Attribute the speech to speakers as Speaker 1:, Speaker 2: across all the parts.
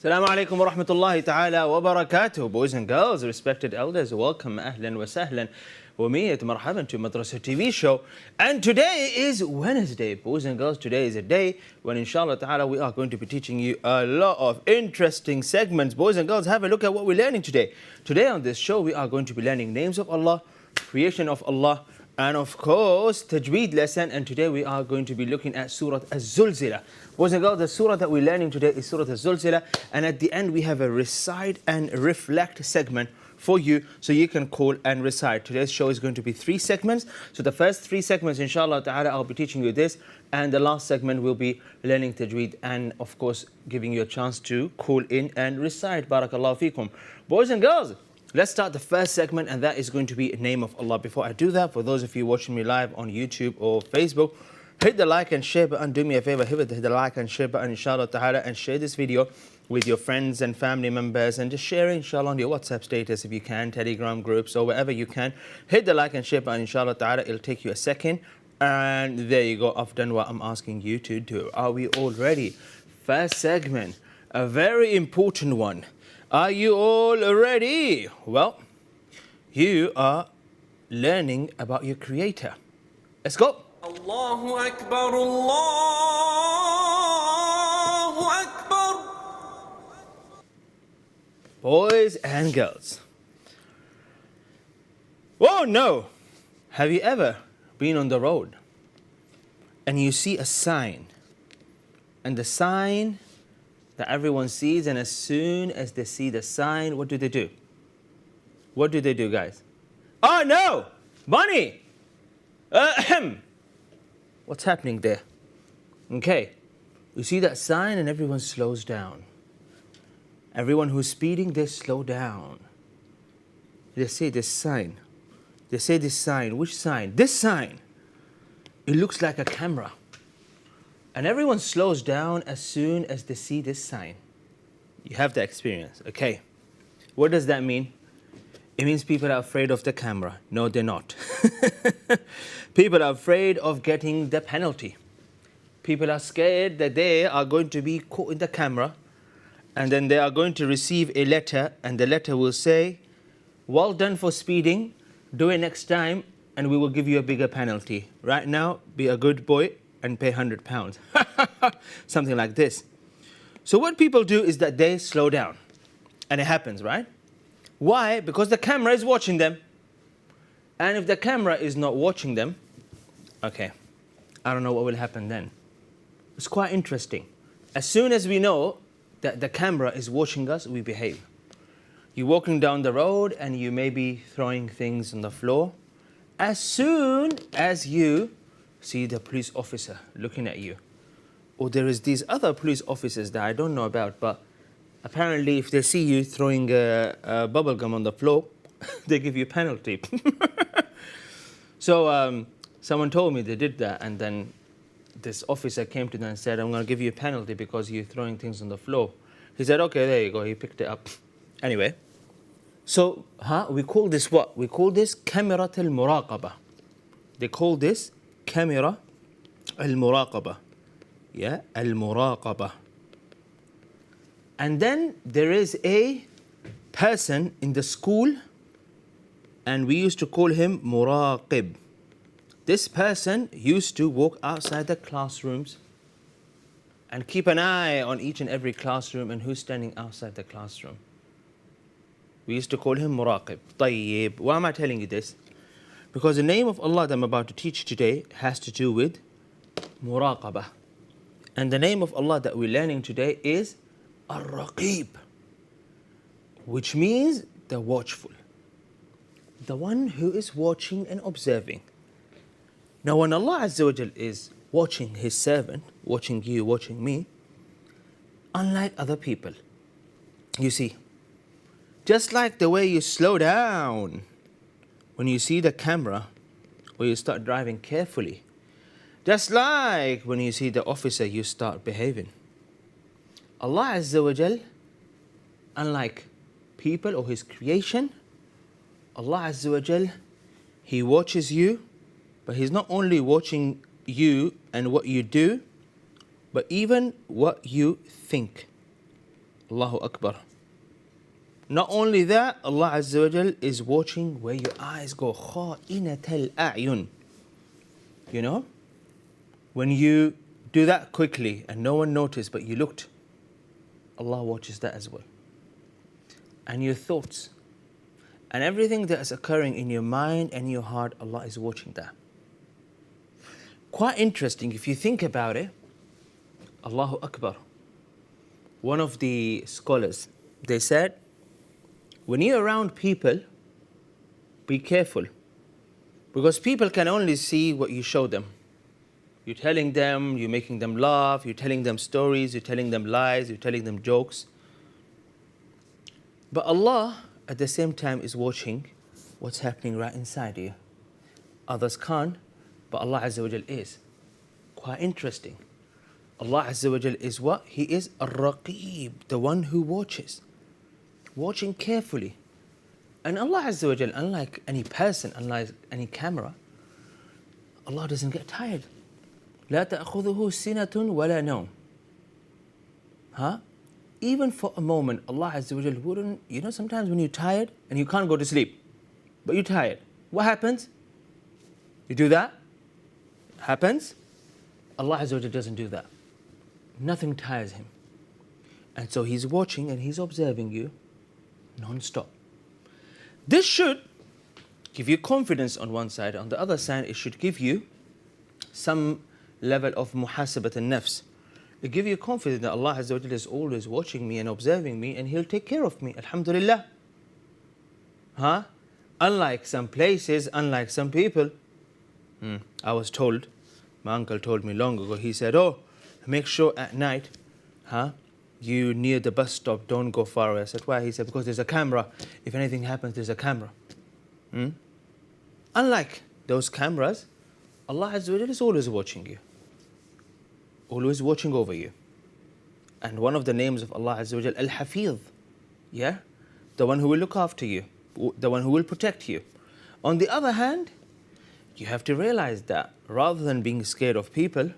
Speaker 1: Assalamu alaikum wa rahmatullahi ta'ala wa barakatuh. Boys and girls, respected elders, welcome, ahlan wa sahlan, wa miyat marhaban to Madrasa TV show. And today is Wednesday. Boys and girls, today is a day when inshallah ta'ala we are going to be teaching you a lot of interesting segments. Boys and girls, have a look at what we're learning today. Today on this show we are going to be learning names of Allah, creation of Allah, and of course, Tajweed lesson. And today we are going to be looking at Surah Az-Zulzila. Boys and girls, the surah that we're learning today is Surah Az-Zulzila. And at the end we have a recite and reflect segment for you, so you can call and recite. Today's show is going to be 3 segments. So the first 3 segments, inshallah ta'ala, I'll be teaching you this. And the last segment will be learning Tajweed and of course giving you a chance to call in and recite. Barakallahu feekum. Boys and girls, let's start the first segment, and that is going to be a name of Allah. Before I do that, for those of you watching me live on YouTube or Facebook, hit the like and share button. Do me a favor, hit the like and share button, inshallah ta'ala, and share this video with your friends and family members, and just share it, inshallah, on your WhatsApp status if you can, Telegram groups, or wherever you can. Hit the like and share button, inshallah ta'ala. It'll take you a second, and there you go. I've done what I'm asking you to do. Are we all ready? First segment, a very important one. Are you all ready? Well, you are learning about your Creator. Let's go.
Speaker 2: Allahu Akbar, Allahu Akbar.
Speaker 1: Boys and girls. Oh no! Have you ever been on the road and you see a sign, and the sign that everyone sees, and as soon as they see the sign, what do they do? What do they do, guys? Oh no! Money! What's happening there? Okay, you see that sign and everyone slows down. Everyone who's speeding, they slow down. They say this sign. They say this sign. Which sign? This sign. It looks like a camera. And everyone slows down as soon as they see this sign. You have the experience, okay? What does that mean? It means people are afraid of the camera. No, they're not. People are afraid of getting the penalty. People are scared that they are going to be caught in the camera, and then they are going to receive a letter, and the letter will say, well done for speeding, do it next time, and we will give you a bigger penalty. Right now, be a good boy and pay £100. Something like this. So what people do is that they slow down. And it happens, right? Why? Because the camera is watching them. And if the camera is not watching them, okay, I don't know what will happen then. It's quite interesting. As soon as we know that the camera is watching us, we behave. You're walking down the road and you may be throwing things on the floor. As soon as you see the police officer looking at you, or there is these other police officers that I don't know about, but apparently if they see you throwing a bubble gum on the floor, they give you a penalty. So someone told me they did that, and then this officer came to them and said, I'm going to give you a penalty because you're throwing things on the floor. He said, okay, there you go. He picked it up. Anyway, so we call this what? We call this Kamirat al-Muraqaba. They call this Kamera al-Muraqaba. Yeah, al-Muraqaba. And then there is a person in the school, and we used to call him Muraqib. This person used to walk outside the classrooms and keep an eye on each and every classroom and who's standing outside the classroom. We used to call him Muraqib. Tayyib. Why am I telling you this? Because the name of Allah that I'm about to teach today has to do with Muraqabah. And the name of Allah that we're learning today is Ar-Raqib, which means the watchful. The one who is watching and observing. Now when Allah Azza wa Jal is watching His servant, watching you, watching me, unlike other people, you see, Just like the way you slow down when you see the camera or you start driving carefully. Just like when you see the officer, you start behaving. Allah Azza wa Jal, unlike people or His creation, Allah Azza wa Jal, He watches you, but He's not only watching you and what you do, but even what you think. Allahu Akbar. Not only that, Allah Azza wa Jal is watching where your eyes go. خَائِنَةَ الْأَعْيُنِ. You know? When you do that quickly and no one noticed, but you looked, Allah watches that as well. And your thoughts. And everything that is occurring in your mind and your heart, Allah is watching that. Quite interesting if you think about it. Allahu Akbar. One of the scholars, they said, when you're around people, be careful. Because people can only see what you show them. You're telling them, you're making them laugh, you're telling them stories, you're telling them lies, you're telling them jokes. But Allah, at the same time, is watching what's happening right inside you. Others can't, but Allah Azza wa Jal is. Quite interesting. Allah Azza wa Jal is what? He is Ar-Raqib, the one who watches. Watching carefully. And Allah Azza wa Jal, unlike any person, unlike any camera, Allah doesn't get tired. لا تأخذه سنة ولا نوم. Huh? Even for a moment, Allah Azza wa Jal wouldn't, you know, sometimes when you're tired and you can't go to sleep, but you're tired, what happens? You do that? Happens? Allah Azza wa Jal doesn't do that. Nothing tires Him. And so He's watching and He's observing you non-stop. This should give you confidence on one side. On the other side, it should give you some level of muhasabat al-nafs. It gives you confidence that Allah Azza wa Jalla is always watching me and observing me, and He'll take care of me. Alhamdulillah. Huh? Unlike some places, unlike some people. I was told, my uncle told me long ago, he said, oh, make sure at night, you near the bus stop, don't go far away. I said, why? He said, because there's a camera. If anything happens, there's a camera. Unlike those cameras, Allah Azza wa Jalla is always watching you. Always watching over you. And one of the names of Allah Azza wa Jalla, Al-Hafiz. Yeah? The one who will look after you. The one who will protect you. On the other hand, you have to realize that rather than being scared of people,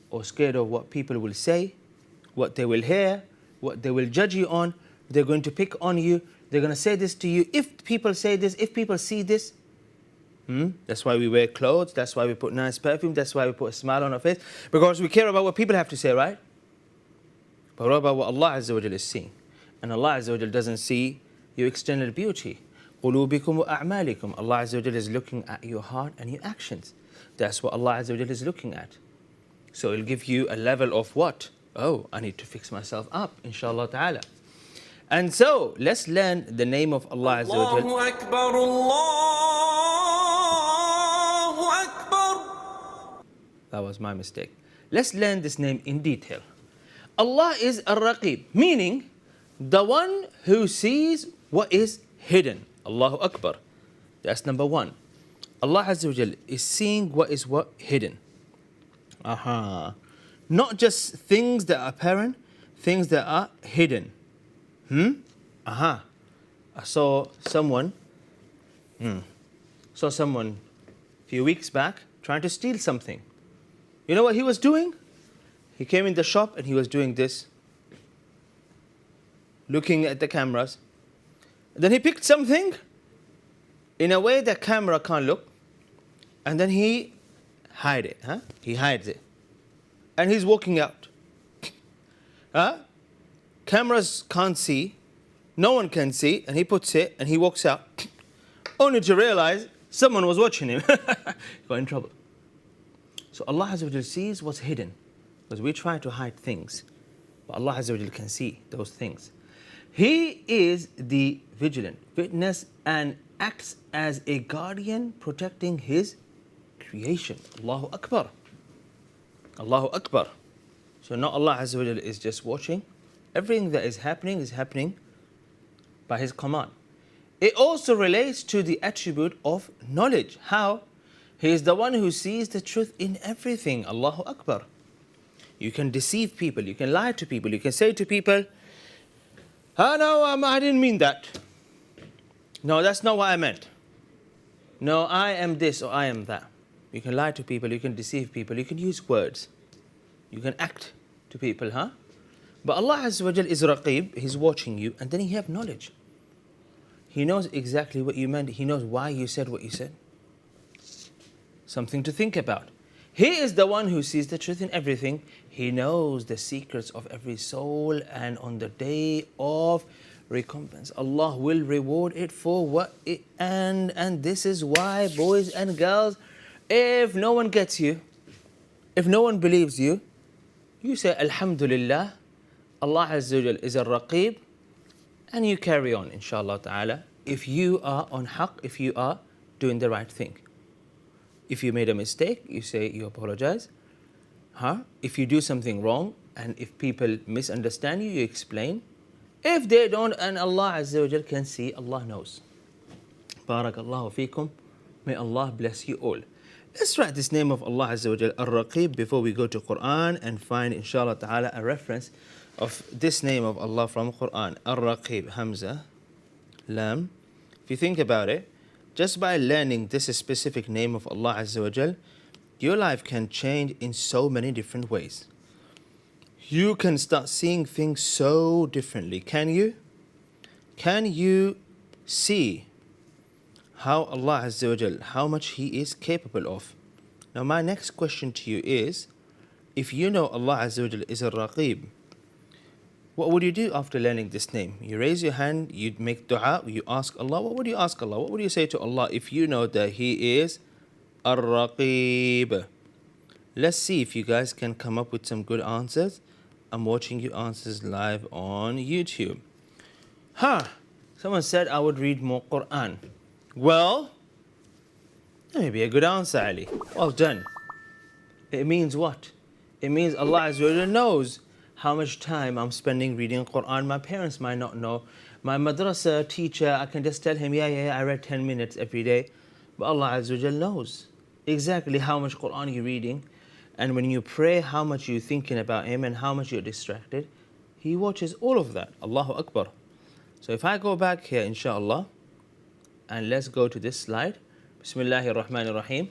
Speaker 1: or scared of what people will say, what they will hear, what they will judge you on, they're going to pick on you, they're going to say this to you, if people say this, if people see this. That's why we wear clothes, that's why we put nice perfume, that's why we put a smile on our face, because we care about what people have to say, right? But what about what Allah Azza wa Jalla is seeing? And Allah Azza wa Jalla doesn't see your external beauty. قُلُوبِكُمْ وَأَعْمَالِكُمْ. Allah Azza wa Jalla is looking at your heart and your actions. That's what Allah Azza wa Jalla is looking at. So it'll give you a level of what? Oh, I need to fix myself up, inshallah ta'ala. And so, let's learn the name of Allah Azza wa Jalla.
Speaker 2: Allahu Akbar, Allahu Akbar.
Speaker 1: That was my mistake. Let's learn this name in detail. Allah is Ar-Raqib, meaning the one who sees what is hidden. Allahu Akbar. That's number one. Allah Azza wa Jalla is seeing what is hidden. Not just things that are apparent, things that are hidden. I saw someone a few weeks back trying to steal something. You know what he was doing? He came in the shop and he was doing this, looking at the cameras. Then he picked something in a way the camera can't look, and then he hide it. He hides it. And he's walking out. Cameras can't see, no one can see, and he puts it and he walks out, only to realize someone was watching him. Got in trouble. So Allah Azza wa Jalla sees what's hidden, because we try to hide things, but Allah Azza wa Jalla can see those things. He is the vigilant witness and acts as a guardian protecting His creation. Allahu Akbar. Allahu Akbar. So not Allah Azza wa Jalla is just watching. Everything that is happening by by His command. It also relates to the attribute of knowledge. How? He is the one who sees the truth in everything. Allahu Akbar. You can deceive people, you can lie to people, you can say to people, oh no, I didn't mean that. No, that's not what I meant. No, I am this or I am that. You can lie to people, you can deceive people, you can use words. You can act to people, huh? But Allah Azza wa Jal is Raqib, He's watching you, and then He have knowledge. He knows exactly what you meant, He knows why you said what you said. Something to think about. He is the one who sees the truth in everything. He knows the secrets of every soul, and on the day of recompense, Allah will reward it for what it and this is why, boys and girls, if no one gets you, if no one believes you, you say Alhamdulillah, Allah Azza wa Jal is a Raqib, and you carry on, inshallah ta'ala, if you are on haqq, if you are doing the right thing. If you made a mistake, you say you apologize. If you do something wrong, and if people misunderstand you, you explain. If they don't, and Allah Azza wa Jal can see, Allah knows. Barakallahu feekum. May Allah bless you all. Let's write this name of Allah Azza wa Jal, Ar-Raqib, before we go to Quran and find, inshallah ta'ala, a reference of this name of Allah from Quran. Ar-Raqib, Hamza, Lam. If you think about it, just by learning this specific name of Allah Azza wa Jal, your life can change in so many different ways. You can start seeing things so differently. Can you? Can you see how Allah Azza wa Jal, how much He is capable of? Now my next question to you is, if you know Allah Azza wa Jal is a Raqib, what would you do after learning this name? You raise your hand, you make dua, you ask Allah. What would you ask Allah? What would you say to Allah if you know that He is Ar-Raqib? Let's see if you guys can come up with some good answers. I'm watching your answers live on YouTube. Someone said I would read more Quran. Well, that may be a good answer, Ali. Well done. It means what? It means Allah Azza wa Jalla knows how much time I'm spending reading Quran. My parents might not know. My madrasa teacher, I can just tell him, yeah, I read 10 minutes every day. But Allah Azza wa Jalla knows exactly how much Quran you're reading. And when you pray, how much you're thinking about Him and how much you're distracted. He watches all of that. Allahu Akbar. So if I go back here, inshallah, and let's go to this slide. Bismillahir Rahmanir Rahim.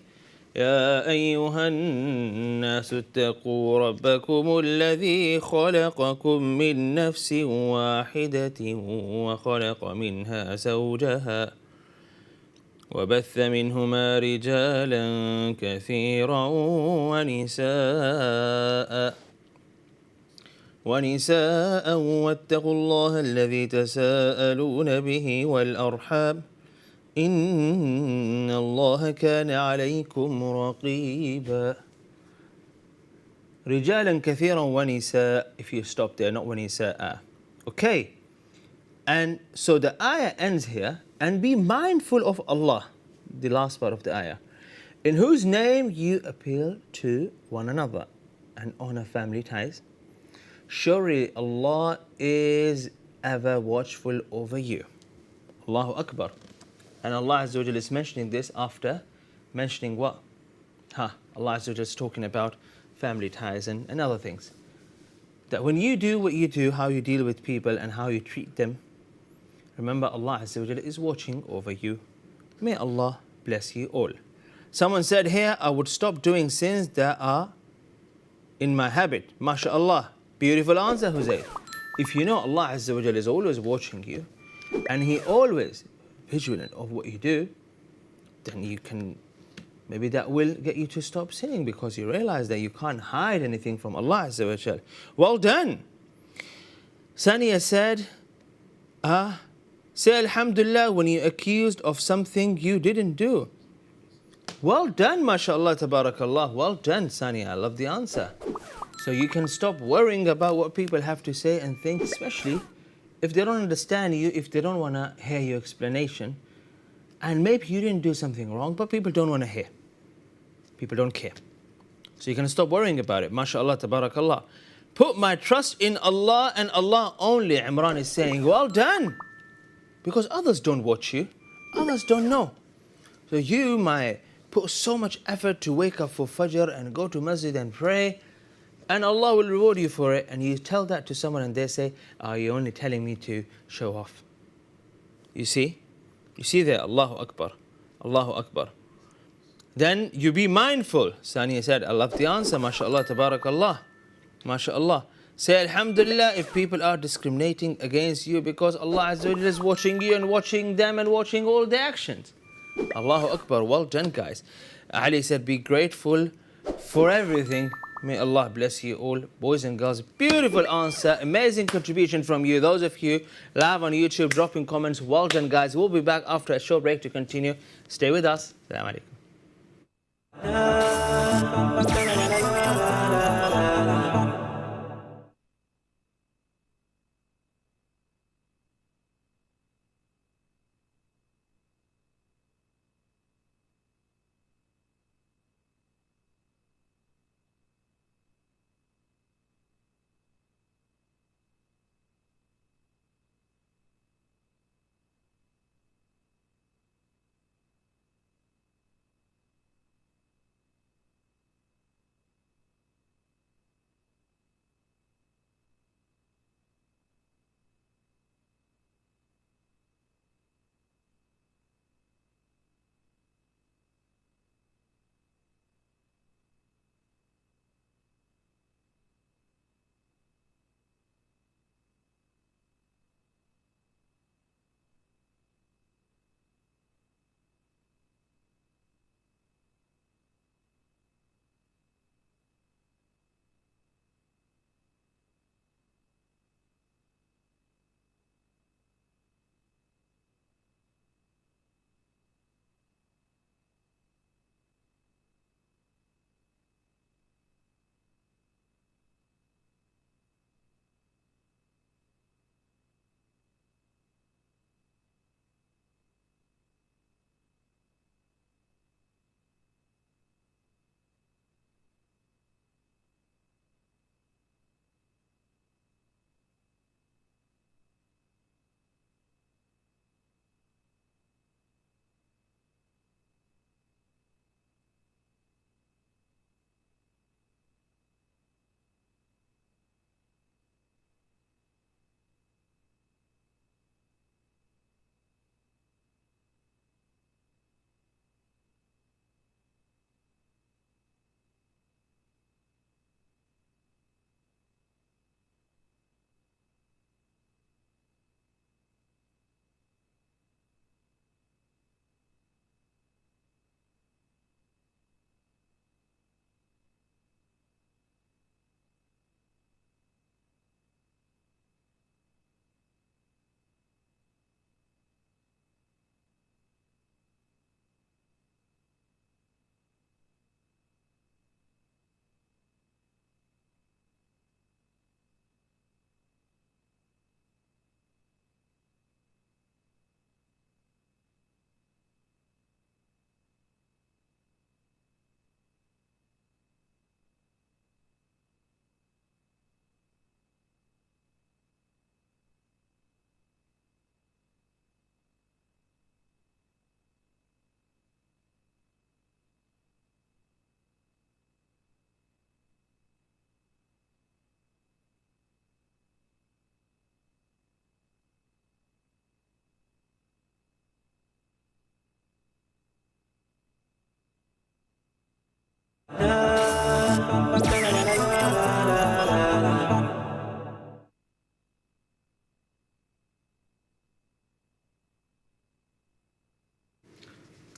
Speaker 1: يا أيها الناس اتقوا ربكم الذي خلقكم من نفس واحدة وخلق منها زوجها وبث منهما رجالا كثيرا ونساء واتقوا الله الذي تساءلون به والأرحام إن الله كان عليكم رقيبا. رجالا كثيرا ونساء. If you stop there, not ونساء. Okay. And so the ayah ends here. And be mindful of Allah. The last part of the ayah. In whose name you appeal to one another and honor family ties. Surely Allah is ever watchful over you. Allahu Akbar. And Allah Azza wa Jalla is mentioning this after mentioning what? Allah Azza wa Jalla is talking about family ties and other things. That when you do what you do, how you deal with people and how you treat them, remember Allah Azza wa Jalla is watching over you. May Allah bless you all. Someone said here, I would stop doing sins that are in my habit. MashaAllah. Beautiful answer, Huzayr. If you know Allah Azza wa Jalla is always watching you and He always vigilant of what you do, then you can, maybe that will get you to stop sinning because you realize that you can't hide anything from Allah Azza wa Jal. Well done. Sania said, say Alhamdulillah when you're accused of something you didn't do. Well done, mashallah, tabarakallah. Well done, Sania. I love the answer. So you can stop worrying about what people have to say and think, especially if they don't understand you, if they don't want to hear your explanation, and maybe you didn't do something wrong, but people don't want to hear. People don't care. So you can stop worrying about it. MashaAllah, tabarakallah. Put my trust in Allah and Allah only, Imran is saying. Well done. Because others don't watch you, others don't know. So you might put so much effort to wake up for Fajr and go to masjid and pray, and Allah will reward you for it, and you tell that to someone and they say, oh, you're only telling me to show off. You see? You see there, Allahu Akbar, Allahu Akbar. Then you be mindful. Saniya said, I love the answer, mashallah, tabarakallah, mashallah. Say Alhamdulillah if people are discriminating against you, because Allah Azza wa Jalla is watching you and watching them and watching all their actions. Allahu Akbar, well done guys. Ali said, be grateful for everything. May Allah bless you all, boys and girls. Beautiful answer, amazing contribution from you. Those of you live on YouTube, dropping comments, well done guys. We'll be back after a short break to continue. Stay with us. Assalamu alaikum.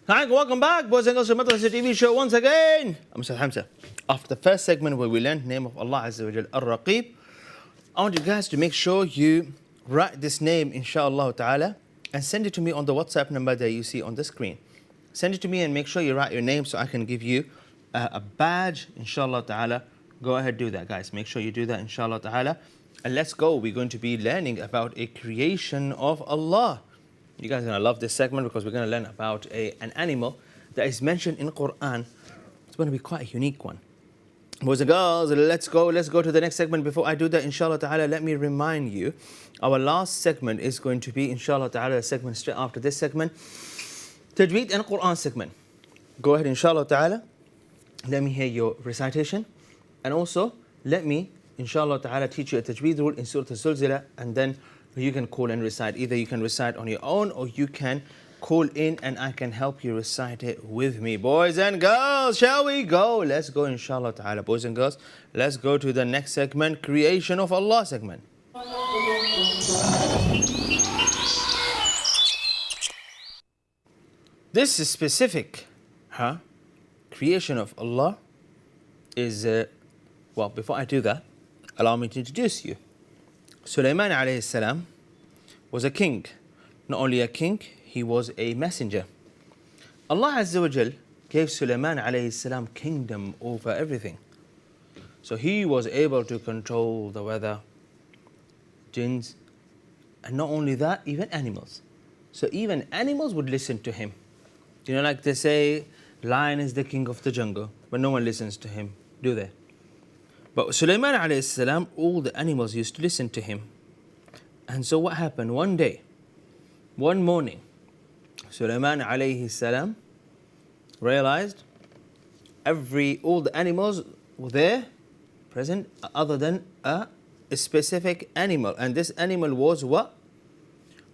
Speaker 1: Hi, welcome back, boys and girls, to Madrasa TV show once again. I'm Ustaz Hamza. After the first segment where we learned the name of Allah Azza wa Jal, Ar-Raqib, I want you guys to make sure you write this name, inshallah ta'ala, and send it to me on the WhatsApp number that you see on the screen. Send it to me and make sure you write your name so I can give you a badge, inshallah ta'ala. Go ahead, do that, guys. Make sure you do that, inshallah ta'ala. And let's go. We're going to be learning about a creation of Allah. You guys are going to love this segment because we're going to learn about an animal that is mentioned in Quran. It's going to be quite a unique one. Boys and girls, let's go to the next segment. Before I do that, inshallah ta'ala, let me remind you, our last segment is going to be, inshallah ta'ala, a segment straight after this segment, Tajweed and Quran segment. Go ahead, inshallah ta'ala, let me hear your recitation, and also let me, inshallah ta'ala, teach you a Tajweed rule in Surah Al-Zulzila, and then you can call and recite. Either you can recite on your own, or you can call in and I can help you recite it with me. Boys and girls, shall we go? Let's go, inshallah ta'ala. Boys and girls, let's go to the next segment, Creation of Allah segment. This is specific, Creation of Allah is, well, before I do that, allow me to introduce you. Sulaiman alayhi salam was a king. Not only a king, he was a messenger. Allah Azza wa Jal gave Sulaiman alayhi salam kingdom over everything. So he was able to control the weather, jinns, and not only that, even animals. So even animals would listen to him. You know, like they say, lion is the king of the jungle, but no one listens to him, do they? But Sulaiman alayhi salam, all the animals used to listen to him. And so what happened? One day, one morning, Sulaiman alayhi salam realized all the animals were there, present, other than a specific animal. And this animal was what?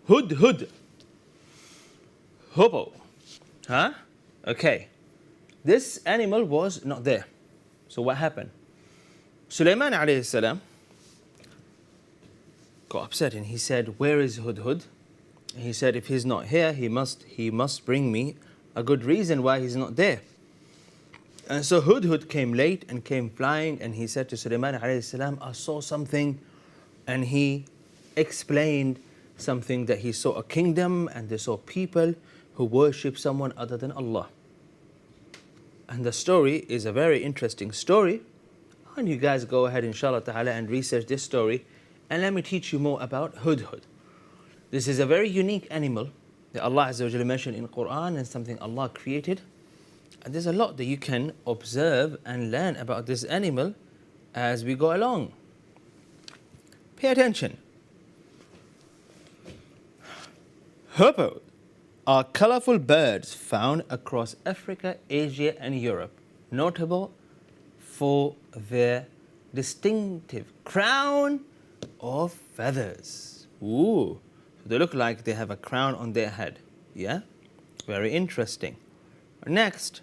Speaker 1: Hudhud. Hippo. Okay. This animal was not there. So what happened? Sulaiman alayhi salam got upset and he said, where is Hudhud? He said, if he's not here, he must bring me a good reason why he's not there. And so Hudhud came late and came flying, and he said to Sulaiman alayhi salam, I saw something. And he explained something, that he saw a kingdom and they saw people who worship someone other than Allah. And the story is a very interesting story. And you guys go ahead, inshallah ta'ala, and research this story, and let me teach you more about Hudhud. This is a very unique animal that Allah Azza wa Jalla mentioned in Quran, and something Allah created. And there's a lot that you can observe and learn about this animal as we go along. Pay attention. Hippos are colorful birds found across Africa, Asia, and Europe, notable for their distinctive crown of feathers. Ooh, so they look like they have a crown on their head. Yeah, very interesting. Next,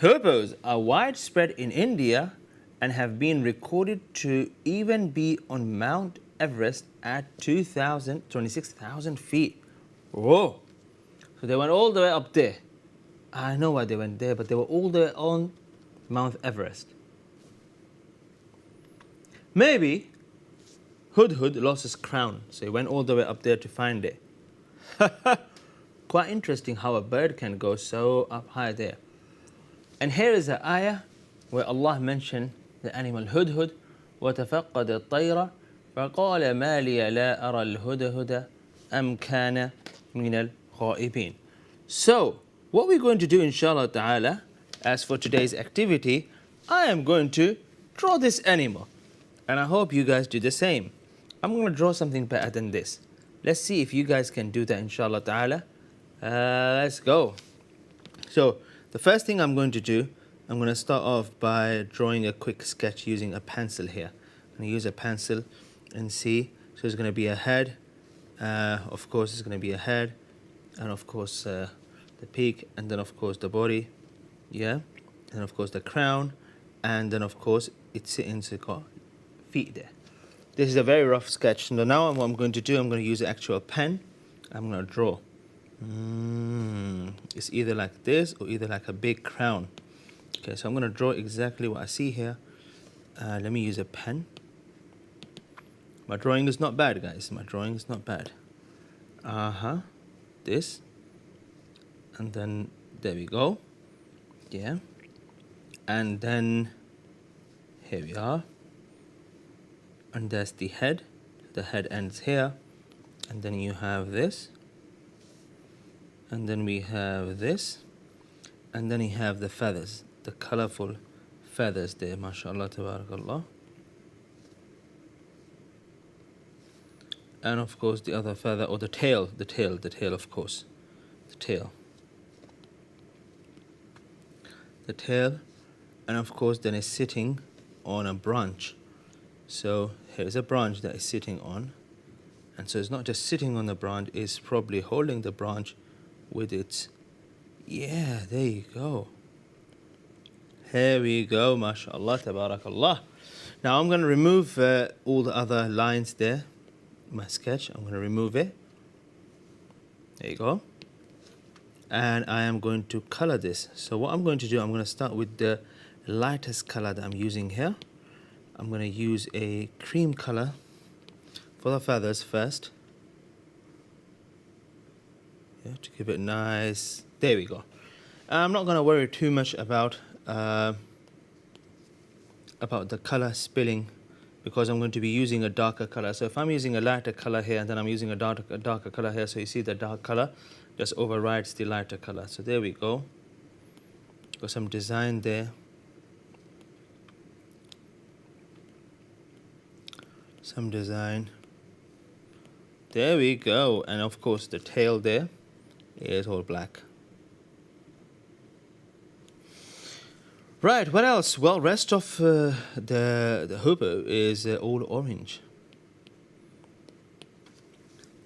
Speaker 1: hippos are widespread in India and have been recorded to even be on Mount Everest at 26,000 feet. Whoa! So they went all the way up there. I know why they went there, but they were all the way on Mount Everest. Maybe Hudhud lost his crown, so he went all the way up there to find it. Quite interesting how a bird can go so up high there. And here is an ayah where Allah mentioned the animal Hudhud. وَتَفَقَّدَ الطَّيْرَ فَقَالَ مَا لِيَ لَا أَرَى الْهُدْهُدَ أَمْ كَانَ مِنَ الْغَائِبِينَ. So, what we're going to do, inshallah ta'ala, as for today's activity, I am going to draw this animal. And I hope you guys do the same. I'm going to draw something better than this. Let's see if you guys can do that, inshallah ta'ala. Let's go. So, the first thing I'm going to do, I'm going to start off by drawing a quick sketch using a pencil here. I'm going to use a pencil and see. So, it's going to be a head. Of course, it's going to be a head. And of course, the peak. And then, of course, the body. Yeah. And of course, the crown. And then, of course, it's in feet there. This is a very rough sketch. So now what I'm going to do, I'm going to use an actual pen. I'm going to draw. It's either like this or either like a big crown. Okay, so I'm going to draw exactly what I see here. Let me use a pen. My drawing is not bad, guys. My drawing is not bad. This. And then there we go. Yeah. And then here we are. And that's the head. The head ends here. And then you have this. And then we have this. And then you have the feathers. the colorful feathers there, mashallah, tabarakallah. And of course the other feather, or the tail, of course, the tail, and of course then it's sitting on a branch. So here's a branch that is sitting on, and so it's not just sitting on the branch, it's probably holding the branch with its, yeah, there you go. Here we go, mashallah, tabarakallah. Now I'm going to remove all the other lines there. My sketch, I'm going to remove it. There you go. And I am going to color this. So what I'm going to do, I'm going to start with the lightest color that I'm using here. I'm going to use a cream color for the feathers first. Yeah, to give it nice. There we go. I'm not going to worry too much about the color spilling, because I'm going to be using a darker color. So if I'm using a lighter color here and then I'm using a darker color here, so you see the dark color just overrides the lighter color. So there we go. Got some design there. Some design. There we go. And of course the tail there is all black. Right, what else? Well, rest of the hoopoe is all orange.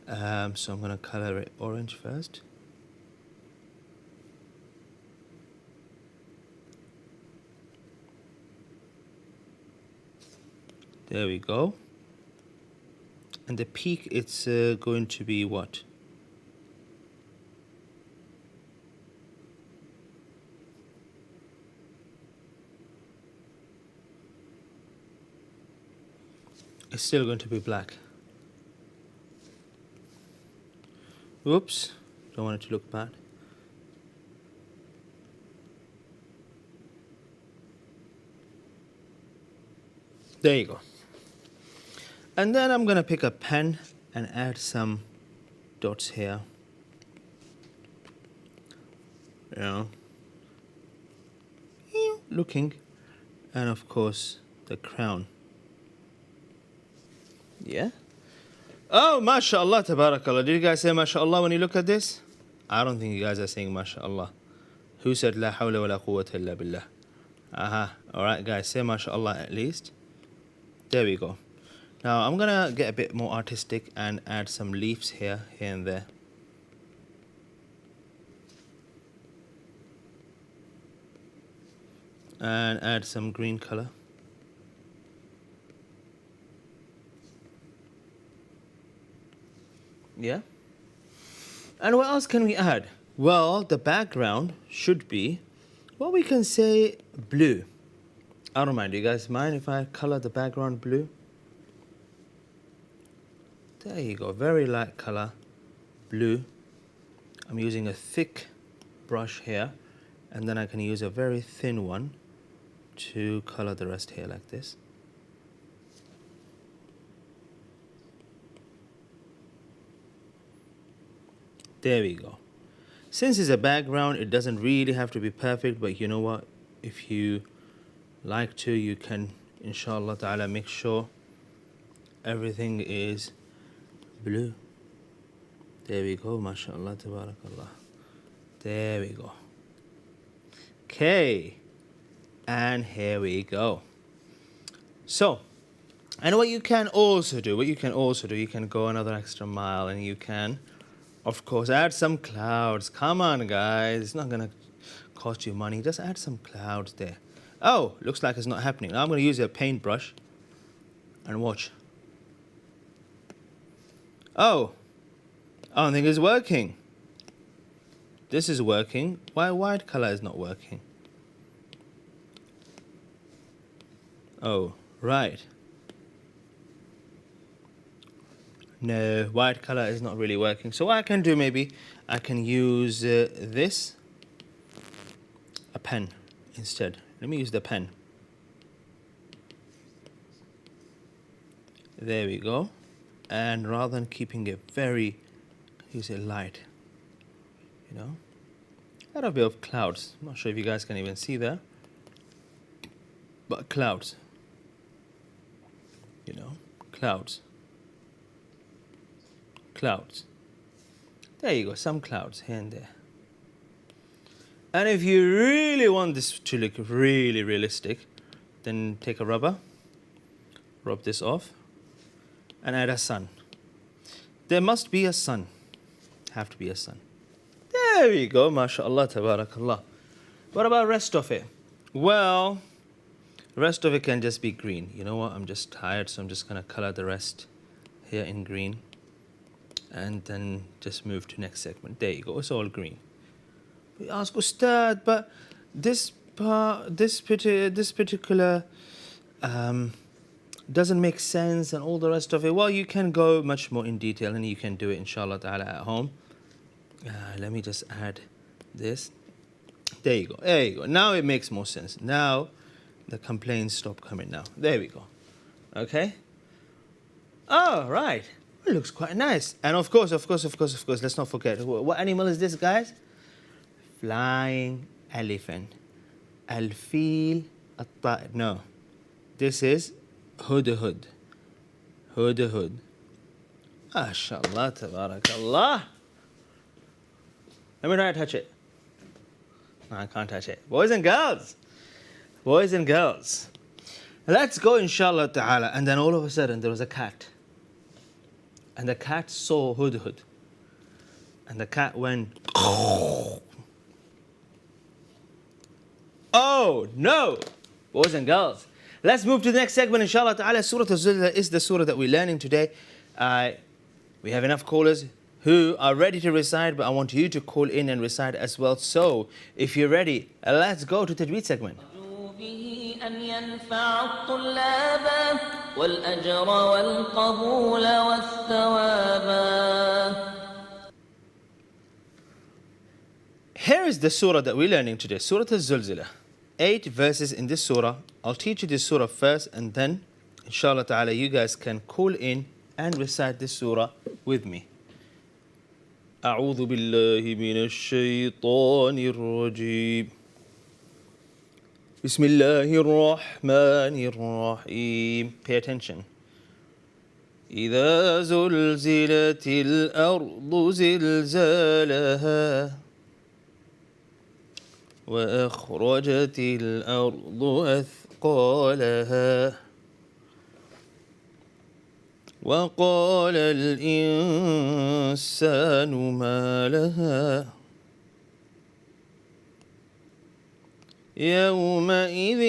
Speaker 1: So I'm going to color it orange first. There we go. And the peak, it's going to be what? It's still going to be black. Oops, don't want it to look bad. There you go. And then I'm going to pick a pen and add some dots here. You know, looking, and of course the crown. Yeah. Oh, mashallah, tabarakallah. Did you guys say mashallah when you look at this? I don't think you guys are saying mashallah. Who said la hawla wa la quwwata illa billah? Aha. Alright, guys, say mashallah at least. There we go. Now I'm gonna get a bit more artistic and add some leaves here and there. And add some green color. Yeah. And what else can we add? Well, the background should be, well, we can say blue. I don't mind. Do you guys mind if I color the background blue? There you go. Very light color, blue. I'm using a thick brush here, and then I can use a very thin one to color the rest here like this. There we go. Since it's a background, it doesn't really have to be perfect, but you know what? If you like to, you can, inshallah ta'ala, make sure everything is blue. There we go, mashallah, tabarakallah. There we go. Okay, and here we go. So, and what you can also do, you can go another extra mile, and you can, of course, add some clouds. Come on, guys. It's not going to cost you money. Just add some clouds there. Oh, looks like it's not happening. Now I'm going to use a paintbrush and watch. Oh, I don't think it's working. This is working. Why white color is not working? Oh, right. No, white color is not really working. So what I can do, maybe I can use this, a pen instead. Let me use the pen. There we go. And rather than keeping it very, use it light, you know, add a bit of clouds. I'm not sure if you guys can even see that. But clouds. Clouds. Clouds. There you go, some clouds here and there. And if you really want this to look really realistic, then take a rubber, rub this off, and add a sun. There must be a sun. Have to be a sun. There we go, mashallah, tabarakallah. What about the rest of it? Well, the rest of it can just be green. You know what? I'm just tired, so I'm just going to color the rest here in green. And then just move to next segment. There you go. It's all green. We ask Ustad, but this particular doesn't make sense and all the rest of it. Well, you can go much more in detail and you can do it inshallah ta'ala at home. Let me just add this. There you go. There you go. Now it makes more sense. Now the complaints stop coming now. There we go. Okay. Oh, right. It looks quite nice. And of course, let's not forget. What animal is this, guys? Flying elephant. Al-fil at-ta'ir. No. This is hudhud. Hudhud. MashaAllah, tabarakallah. Let me try to touch it. No, I can't touch it. Boys and girls. Boys and girls. Let's go, inshallah ta'ala. And then all of a sudden, there was a cat. And the cat saw hudhud. And the cat went... Oh, no! Boys and girls. Let's move to the next segment, inshallah ta'ala. Surah Al-Zulzala is the surah that we're learning today. We have enough callers who are ready to recite, but I want you to call in and recite as well. So, if you're ready, let's go to the Tajweed segment.
Speaker 3: أن ينفع الطلاب والأجر والقبول والثواب.
Speaker 1: Here is the surah that we're learning today, Surah Al-Zulzala. 8 verses in this surah. I'll teach you this surah first, and then, inshallah ta'ala, you guys can call in and recite this surah with me. أعوذ بالله من الشيطان الرجيم. بسم الله الرحمن الرحيم. Pay attention. إذا زلزلت الأرض زلزالها وأخرجت الأرض أثقالها وقال الإنسان ما لها يومئذ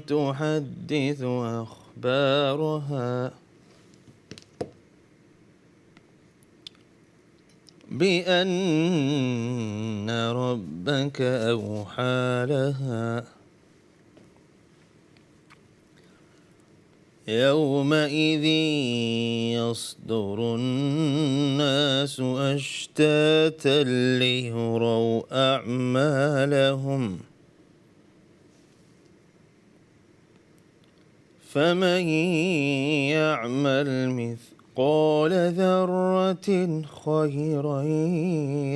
Speaker 1: تحدث أخبارها بأن ربك أوحى لها يومئذ يصدر الناس أشتاتا ليروا أعمالهم فمن يعمل مثقال ذرة خيرا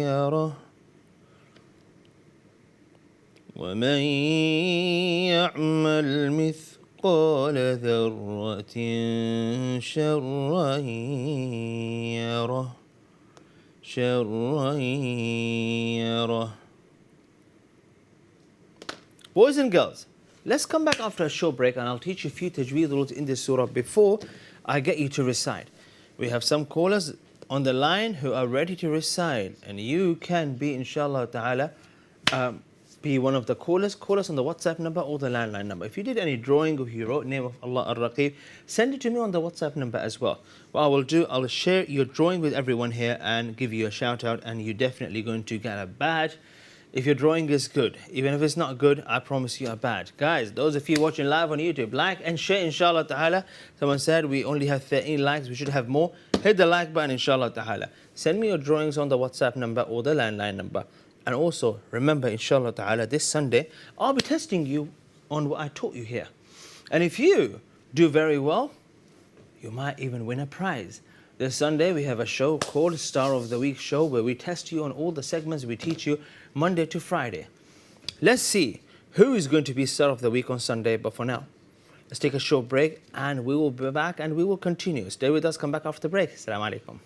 Speaker 1: يره ومن يعمل مثقال ذرة شرا يره. Boys and girls, let's come back after a short break and I'll teach you a few tajweed rules in this surah before I get you to recite. We have some callers on the line who are ready to recite, and you can be, inshallah ta'ala, be one of the callers. Call us on the WhatsApp number or the landline number. If you did any drawing or you wrote name of Allah Ar-Raqib, send it to me on the WhatsApp number as well. What I will do, I'll share your drawing with everyone here and give you a shout out, and you're definitely going to get a badge if your drawing is good. Even if it's not good, I promise you a badge. Guys, those of you watching live on YouTube, like and share, inshallah ta'ala. Someone said we only have 13 likes, we should have more. Hit the like button, inshallah ta'ala. Send me your drawings on the WhatsApp number or the landline number. And also, remember, inshallah ta'ala, this Sunday, I'll be testing you on what I taught you here. And if you do very well, you might even win a prize. This Sunday, we have a show called Star of the Week Show, where we test you on all the segments we teach you Monday to Friday. Let's see who is going to be Star of the Week on Sunday. But for now, let's take a short break and we will be back and we will continue. Stay with us, come back after the break. Assalamu alaikum.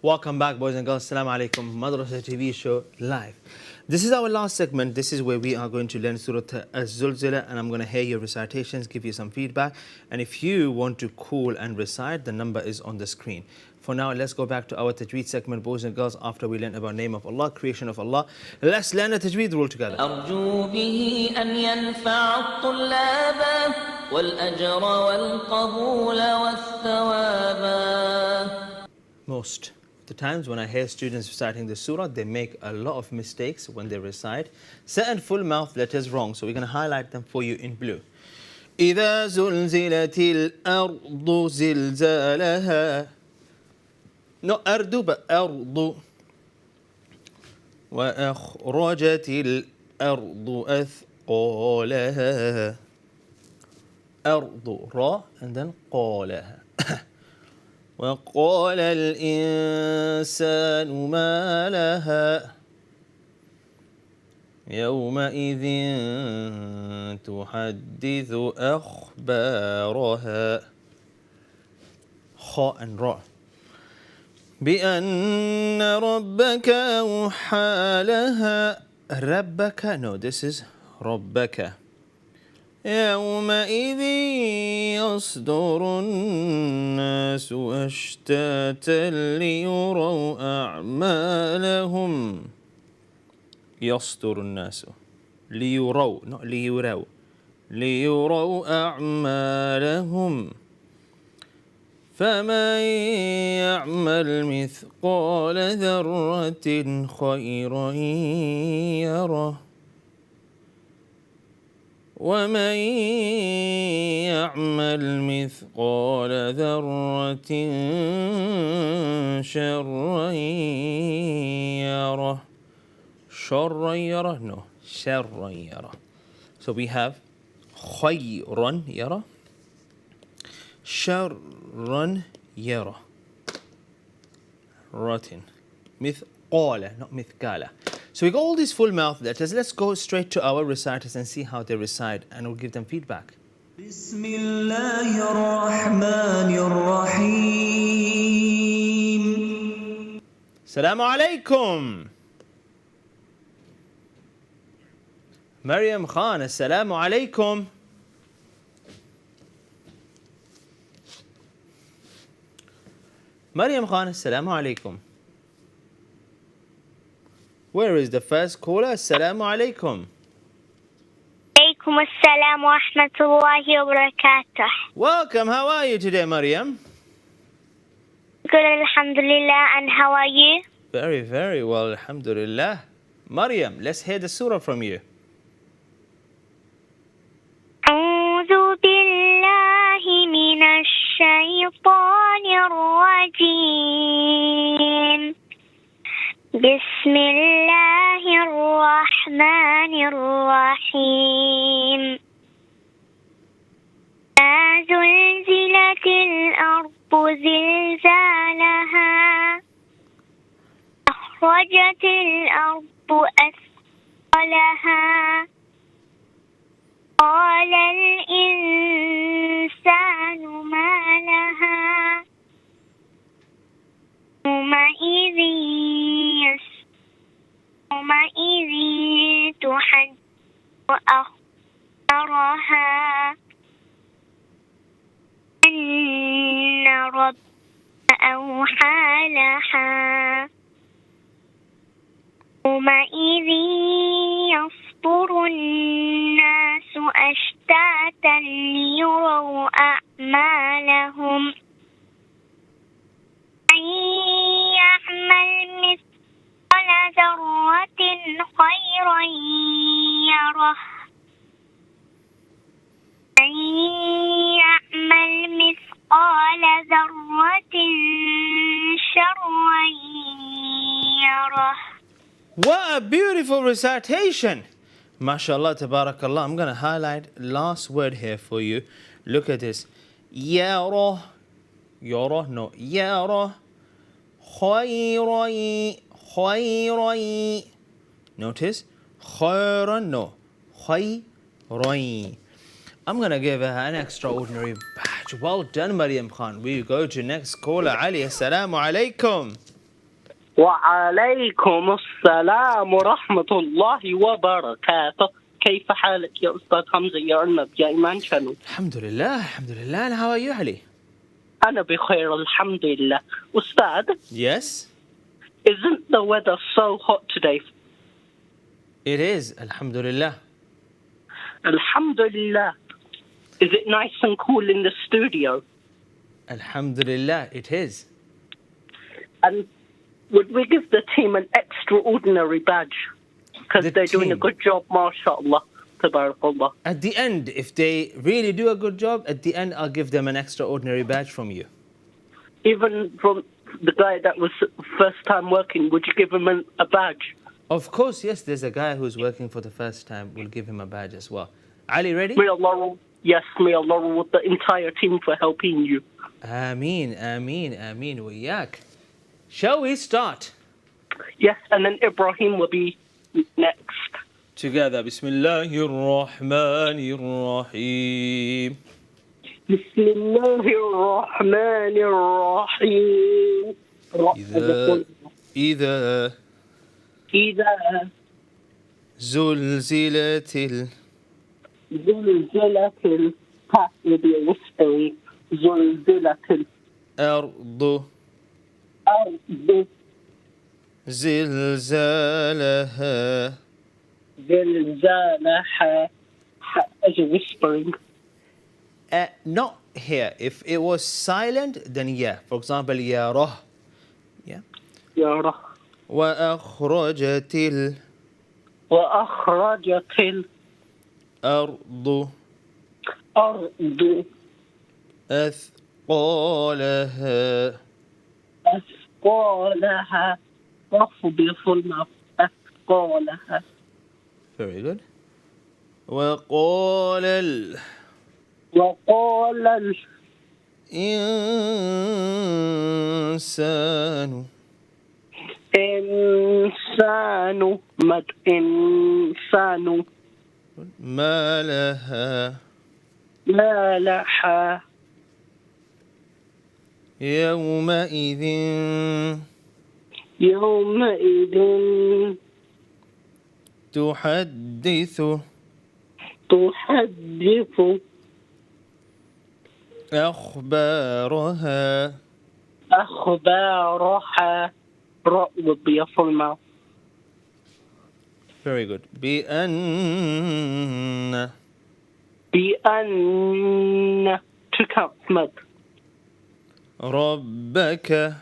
Speaker 1: Welcome back, boys and girls. Assalamu alaikum. Madrasa TV show live. This is our last segment. This is where we are going to learn Surah Az-Zulzala, and I'm going to hear your recitations, give you some feedback. And if you want to call and recite, the number is on the screen. For now, let's go back to our Tajweed segment, boys and girls. After we learn about name of Allah, creation of Allah, let's learn the Tajweed rule together.
Speaker 3: أرجو به أن ينفع الطلاب والأجر والقبول والثواب.
Speaker 1: Most of the times when I hear students reciting the surah, they make a lot of mistakes when they recite. Certain full mouth letters wrong, so we're going to highlight them for you in blue. إذا زلزلت الأرض زلزالها. No أرض but أرض. وأخرجت الأرض أثقالها. أرض را and then قالها. وقال الإنسان ما لها يومئذ تحدث أخبارها. خاء and را. بأن ربك أوحى لها. ربك, no, this is ربك. يومئذ يصدر الناس أشتاتا ليروا أعمالهم. يصدر الناس. ليروا, not ليروا. ليروا أعمالهم. فمن يعمل مثقال ذرة خيرا يره. ومن يعمل مثقال ذرة شرا يره. شرا يره? No. شرا يره. So we have خيرا يره. شرا يره. Rotten. مثقال, not مثقال. So we got all these full mouth letters. Let's go straight to our reciters and see how they recite, and we'll give them feedback.
Speaker 2: بسم الله الرحمن الرحيم.
Speaker 1: Assalamu alaikum. Maryam Khan, assalamu alaikum. Maryam Khan, assalamu alaikum. Where is the first caller? Assalamu alaikum.
Speaker 4: عليكم السلام ورحمة الله وبركاته.
Speaker 1: Welcome. How are you today, Maryam?
Speaker 4: Good, alhamdulillah, and how are you?
Speaker 1: Very, very well, alhamdulillah. Maryam, let's hear the surah from you.
Speaker 4: أعوذ بالله من الشيطان الرجيم. بسم الله الرحمن الرحيم. إذا زلزلت الأرض زلزالها. أخرجت الأرض أثقالها. قال الإنسان ما لها. يومئذ تحدث أخبارها. أن ربك أوحى لها. يومئذ يصدر الناس أشتاتا ليروا أعمالهم. من يعمل مثقال ذرة خيرا يره. من يعمل مثقال ذرة شرا يره.
Speaker 1: What a beautiful recitation. MashaAllah, tabarakallah. I'm going to highlight last word here for you. Look at this. Yara. Yara, no. Yara. Khayrai. Khayrai. Notice. Khayran, no. Khayrai. I'm going to give her an extraordinary badge. Well done, Maryam Khan. We go to next caller, Ali. Assalamu alaikum.
Speaker 5: وعليكم السلام ورحمة الله وبركاته. كيف حالك يا أستاذ حمزة يا أرنب يا إيمان شانل؟
Speaker 1: الحمد لله الحمد لله. And how are you, Ali?
Speaker 5: أنا بخير الحمد لله. أستاذ,
Speaker 1: Yes,
Speaker 5: isn't the weather so hot today?
Speaker 1: it is. Alhamdulillah.
Speaker 5: Alhamdulillah. Is it nice and cool in the studio?
Speaker 1: Alhamdulillah, it is.
Speaker 5: And would we give the team an extraordinary badge? Because
Speaker 1: The
Speaker 5: they're doing a
Speaker 1: team?
Speaker 5: good job, mashallah. Tabarakallah.
Speaker 1: At the end, if they really do a good job, at the end I'll give them an extraordinary badge from you.
Speaker 5: Even from the guy that was first time working, would you give him a badge?
Speaker 1: Of course, yes, there's a guy who's working for the first time. We'll give him a badge as well. Ali, ready?
Speaker 5: May Allah reward the entire team for helping you.
Speaker 1: Ameen, ameen, ameen, wayak. Shall we start?
Speaker 5: Yes, and then Ibrahim will be next.
Speaker 1: Together, Bismillahir Rahmanir Rahim.
Speaker 5: Bismillahir Rahmanir Rahim.
Speaker 1: إذا
Speaker 5: إذا
Speaker 1: زلزلت
Speaker 5: زلزلت will be a whispering. زلزلت
Speaker 1: الأرض
Speaker 5: الأرض
Speaker 1: زلزالها.
Speaker 5: زلزالها as a whispering.
Speaker 1: Not here. If it was silent, then yeah. For example, يراه. Yeah.
Speaker 5: يرى
Speaker 1: وأخرجت
Speaker 5: وأخرجت
Speaker 1: الأرض
Speaker 5: الأرض
Speaker 1: أثقالها.
Speaker 5: أثقالها. Rough will be a full mouth. أثقالها.
Speaker 1: Very good. وقال
Speaker 5: وقال
Speaker 1: الإنسان
Speaker 5: الإنسان مد إنسان
Speaker 1: ما لها
Speaker 5: ما لها
Speaker 1: يومئذ
Speaker 5: يومئذ
Speaker 1: تحدث
Speaker 5: تحدث
Speaker 1: أخبارها.
Speaker 5: أخبارها. Ra would be a full mouth.
Speaker 1: Very good. بأن
Speaker 5: بأن to count mud.
Speaker 1: ربك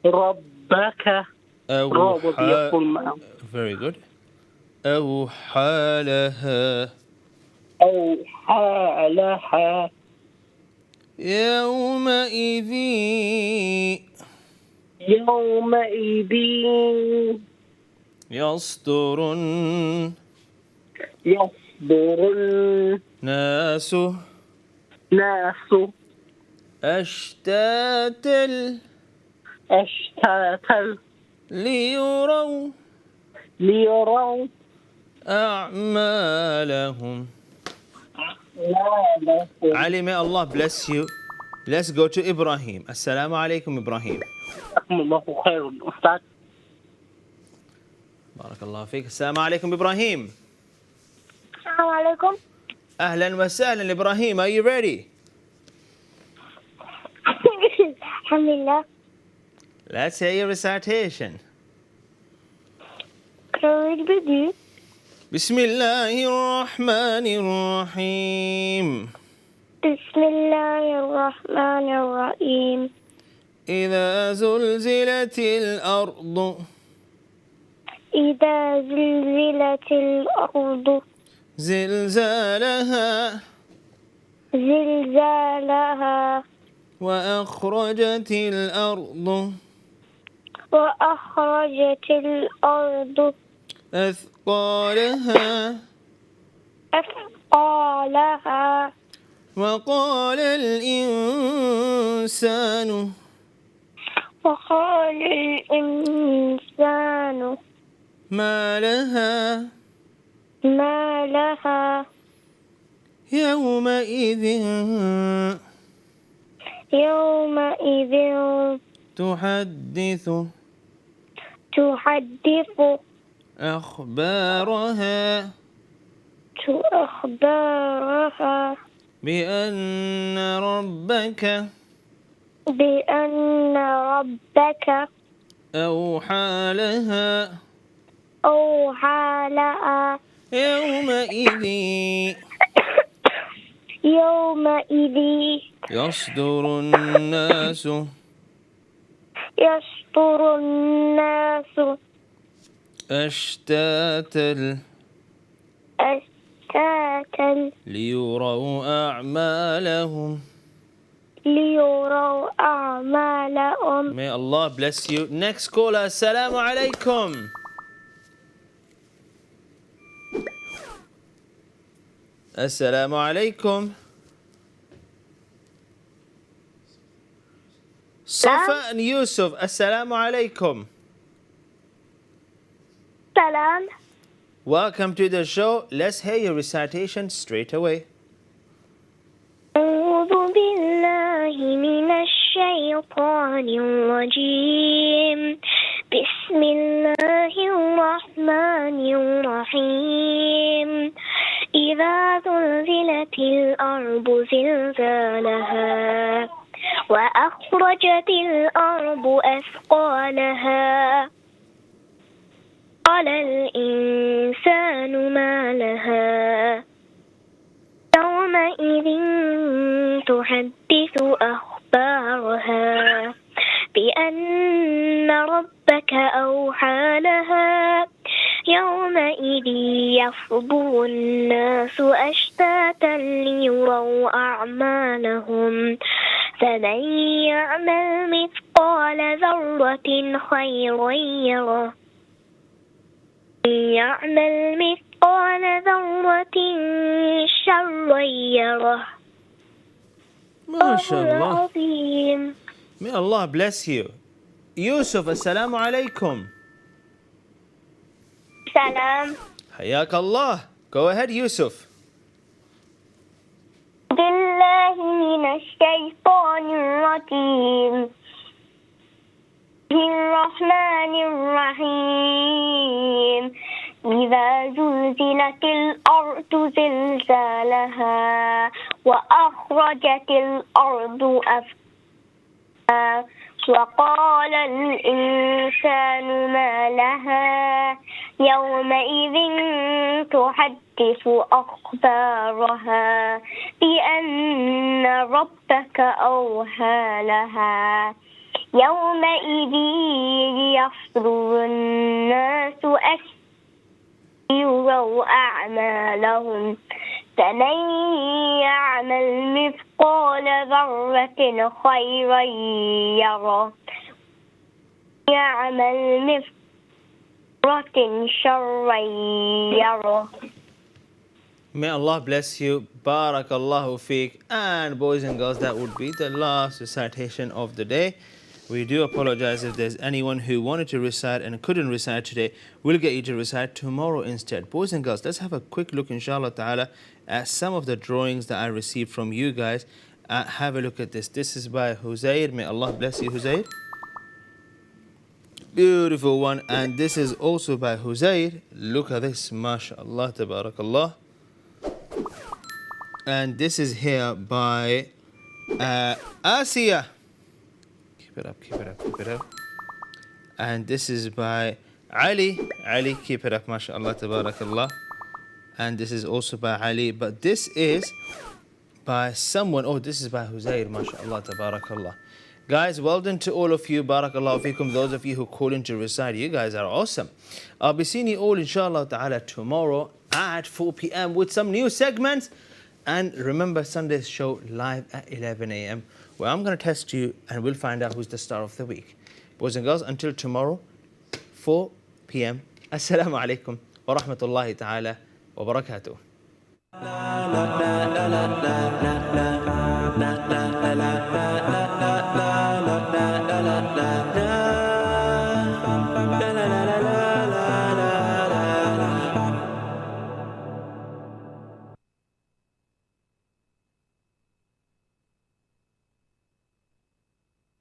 Speaker 5: ربك. Ra would be a full mouth.
Speaker 1: Very good. أوحى لها
Speaker 5: أوحى لها
Speaker 1: يومئذ
Speaker 5: يومئذ
Speaker 1: يصدر الناس
Speaker 5: الناس
Speaker 1: أشتاتا
Speaker 5: أشتاتا
Speaker 1: ليروا
Speaker 5: ليروا
Speaker 1: أعمالهم.
Speaker 5: أعمالهم.
Speaker 1: Ali, may Allah bless you. Let's go to Ibrahim. Assalamu alaikum, Ibrahim.
Speaker 5: جزاكم الله خير أستاذ.
Speaker 1: بارك الله فيك. السلام عليكم إبراهيم.
Speaker 4: السلام عليكم.
Speaker 1: أهلا وسهلا إبراهيم. Are you ready?
Speaker 4: الحمد لله.
Speaker 1: Let's hear your recitation.
Speaker 4: Can I read with you?
Speaker 1: بسم الله الرحمن الرحيم.
Speaker 4: بسم الله الرحمن الرحيم.
Speaker 1: إذا زلزلت الأرض
Speaker 4: إذا زلزلت الأرض
Speaker 1: زلزالها
Speaker 4: زلزالها
Speaker 1: وأخرجت الأرض
Speaker 4: وأخرجت الأرض
Speaker 1: أثقالها
Speaker 4: أثقالها
Speaker 1: وقال الإنسان
Speaker 4: وقال الإنسان
Speaker 1: ما لها
Speaker 4: ما لها
Speaker 1: يومئذ
Speaker 4: يومئذ
Speaker 1: تحدث
Speaker 4: تحدث
Speaker 1: أخبارها
Speaker 4: أخبارها
Speaker 1: بأن ربك
Speaker 4: بأن ربك
Speaker 1: أوحى لها
Speaker 4: أوحى لها
Speaker 1: يومئذ
Speaker 4: يومئذ
Speaker 1: يصدر الناس
Speaker 4: يصدر الناس
Speaker 1: أشتاتا
Speaker 4: أشتاتا
Speaker 1: ليروا أعمالهم.
Speaker 4: ليروا أعمالهم.
Speaker 1: May Allah bless you. Next caller, Assalamu alaikum. Assalamu alaikum. Safa and Yusuf, Assalamu alaikum.
Speaker 4: Salam.
Speaker 1: Welcome to the show. Let's hear your recitation straight away.
Speaker 4: أعوذ بالله من الشيطان الرجيم بسم الله الرحمن الرحيم إذا زلزلت الأرض زلزالها وأخرجت الأرض أثقالها قال الإنسان ما لها يومئذ تحدث أخبارها بأن ربك أوحى لها يومئذ يصدر الناس أشتاتا ليروا أعمالهم فمن يعمل مثقال ذرة خيرا يره يعمل مثقال ذرة شرا يره.
Speaker 1: MashaAllah.
Speaker 4: العظيم.
Speaker 1: May Allah bless you. Yusuf, Assalamu alaikum.
Speaker 4: سلام.
Speaker 1: حياك الله. Go ahead, Yusuf.
Speaker 4: بالله من الشيطان الرجيم بسم الرحمن الرحيم إذا زلزلت الأرض زلزالها وأخرجت الأرض أثقالها وقال الإنسان ما لها يومئذ تحدث أخبارها بأن ربك أوحى لها يومئذ يصدر الناس يروا أعمالهم فمن يعمل مثقال ذرة خيرا يره يعمل مثقال شرا يره.
Speaker 1: May Allah bless you. Barakallahu feek. And boys and girls, that would be the last recitation of the day. We do apologize if there's anyone who wanted to recite and couldn't recite today. We'll get you to recite tomorrow instead. Boys and girls, let's have a quick look, inshallah ta'ala, at some of the drawings that I received from you guys. Have a look at this. This is by Huzair. May Allah bless you, Huzair. Beautiful one. And this is also by Huzair. Look at this. MashaAllah, tabarakallah. And this is here by Asiya. Keep it up, keep it up, keep it up. And this is by Ali. Ali, keep it up, mashallah, tabarakallah. And this is also by Ali. But this is by someone. Oh, this is by Huzair, mashallah, tabarakallah. Guys, well done to all of you. Barakallahu feekum. Those of you who call in to recite, you guys are awesome. I'll be seeing you all, inshallah ta'ala, tomorrow at 4 p.m. with some new segments. And remember Sunday's show live at 11 a.m. where I'm going to test you and we'll find out who's the star of the week. Boys and girls, until tomorrow, 4 p.m. Assalamu alaikum wa rahmatullahi ta'ala wa barakatuh.